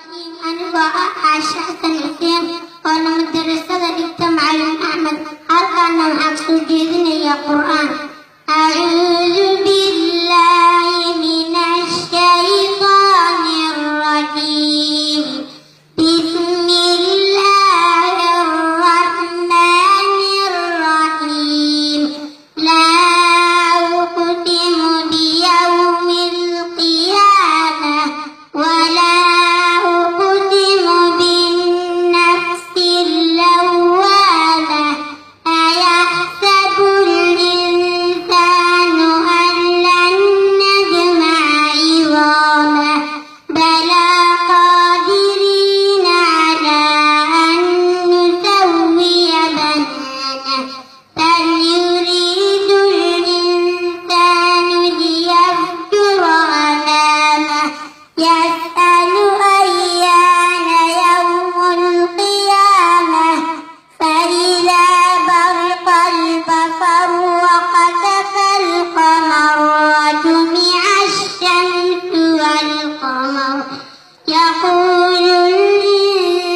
أنا عائشة حسن حسين وأنا مدرسة الاجتماع أحمد هل أنا أقصد يا قرآن أعوذ بالله من الشيطان الرجيم بسم الله الرحمن الرحيم لا أقسم بيوم القيامة ولا أقسم بالنفس اللوامة أيحسب الإنسان أن لن نجمع عظامه بلى قادرين على أن نسوي بنانه بل يريد الإنسان ليفجر أمامه يسأل أيان يوم القيامة فإذا برق البصر وخسف القمر وجمع الشمس والقمر يقول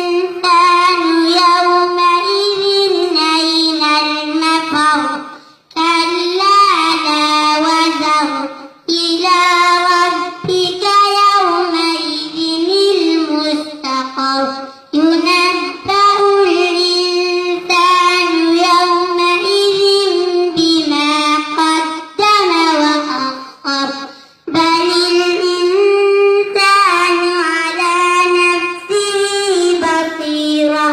الإنسان يومئذ أين المفر كلا لا وزر إلى ربك يومئذ المستقر ينبأ الإنسان يومئذ بما قدم وأخر بل الإنسان على نفسه بصيرة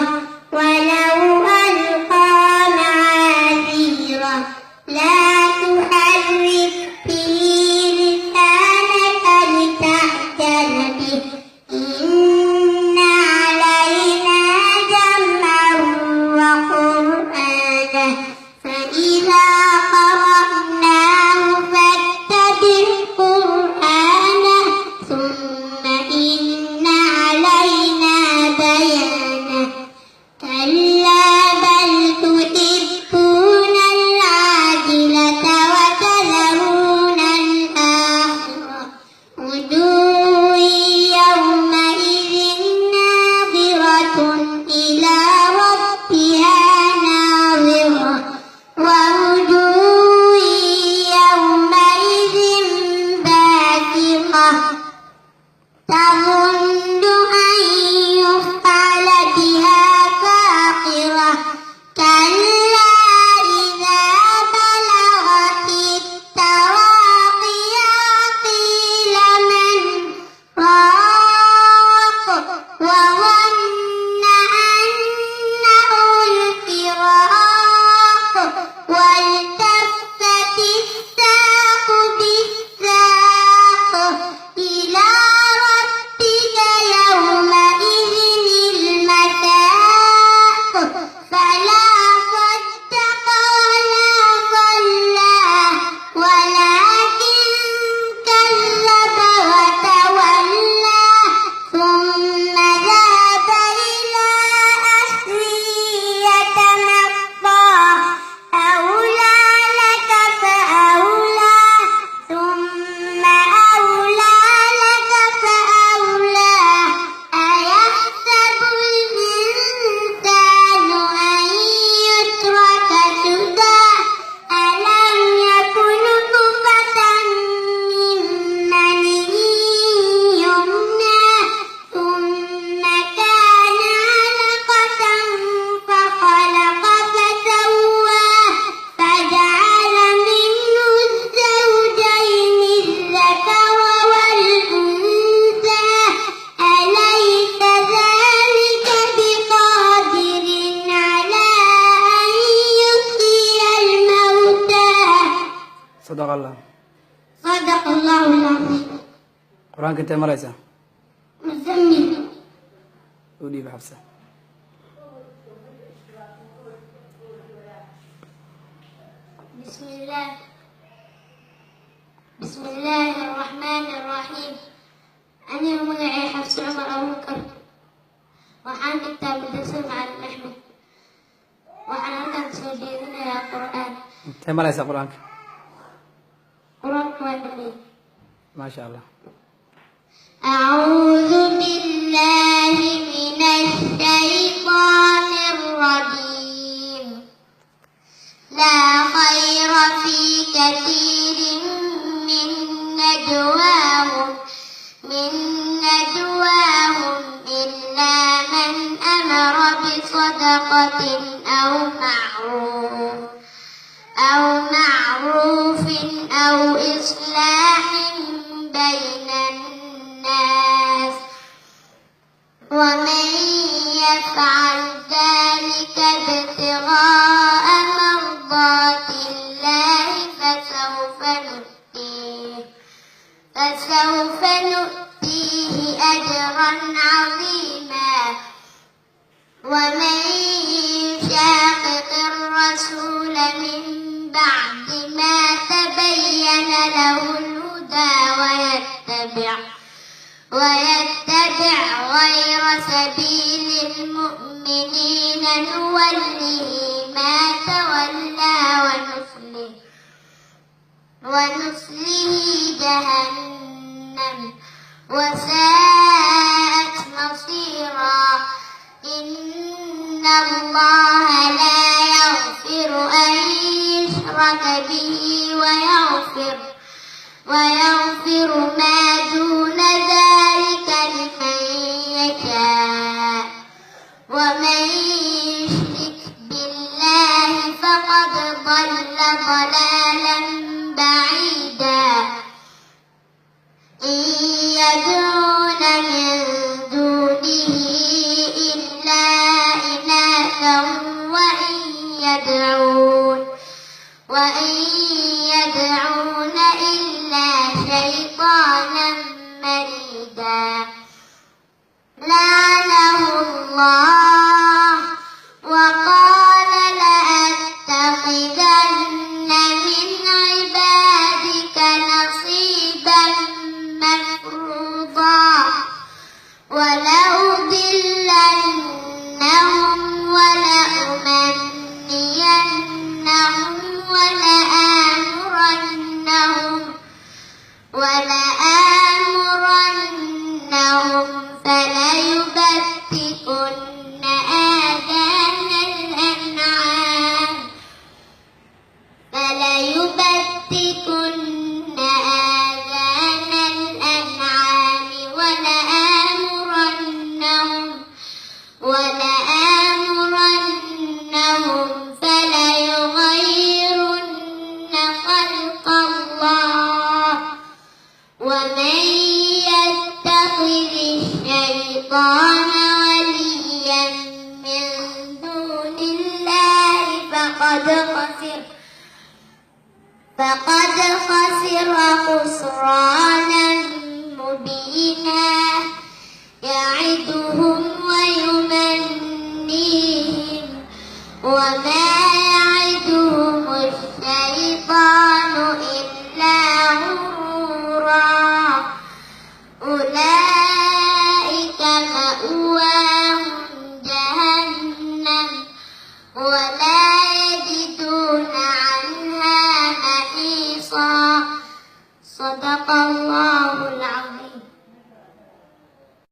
ولو ألقى معاذيره لا تحرك به لسانك لتعجل به إن علينا جمعه وقرآنه فإذا قرأناه فاتبع قرآنه ثم إن علينا بيانه كلا بل تحبون العاجلة وتذرون الآخرة وجوه يومئذ ناظرة إلى ربها ناظرة ووجوه يومئذ باسقة تظن أن يفعل بها فاقرة كلا إذا بلغت التراقي وقيل من راق وظن أنه الفراق والتفت الساق بالساق إلى ربك يومئذ المساق فلا صدق ولا صلى ولكن كذب وتولى ثم ذهب إلى أهله يتمطى أولى لك فأولى ثم أولى لك فأولى أيحسب الإنسان أن يترك سدى ألم يكن نطفة من مني يمنى ثم كان علقة فخلق فسوى فجعل منه الزوجين الذكر والأنثى أليس ذلك بقادر على أن يحيي الموتى صدق الله. صدق الله العظيم. قرآن كنت مريسة مزمل ودي بحفصة. بسم الله الرحمن الرحيم أنا مقعي حفص عمر أبو بكر وحان كتاب مدرسة مع الأحمد وحان كان سوجينا يا قرآن كنت مريسة قرآن قرآن كويس ما شاء الله. أعوذ بالله صدقة أو معروف أو إصلاح بين الناس ومن يفعل ذلك ابتغاء مرضات الله فسوف نؤتيه أجرا عظيما ومن يشاقق الرسول من بعد ما تبين له الهدى ويتبع غير سبيل المؤمنين نوله ما تولى ونصله جهنم وساءت مصيرا إن الله لا يغفر أن يشرك به ويغفر ما دون ذلك لمن يشاء ومن يشرك بالله فقد ضل ضلالا بعيدا إن يدعون من دونه إلا إناثا وإن يدعون إلا شيطانا مريدا لعنه الله وقال لأتخذن من عبادك نصيبا مفروضا ولأضلنهم ولآمرنهم فليبتكن آذان الأنعام ولآمرنهم فليغيرن خلق الله ومن يتخذ الشيطان وليا من دون الله فقد خسر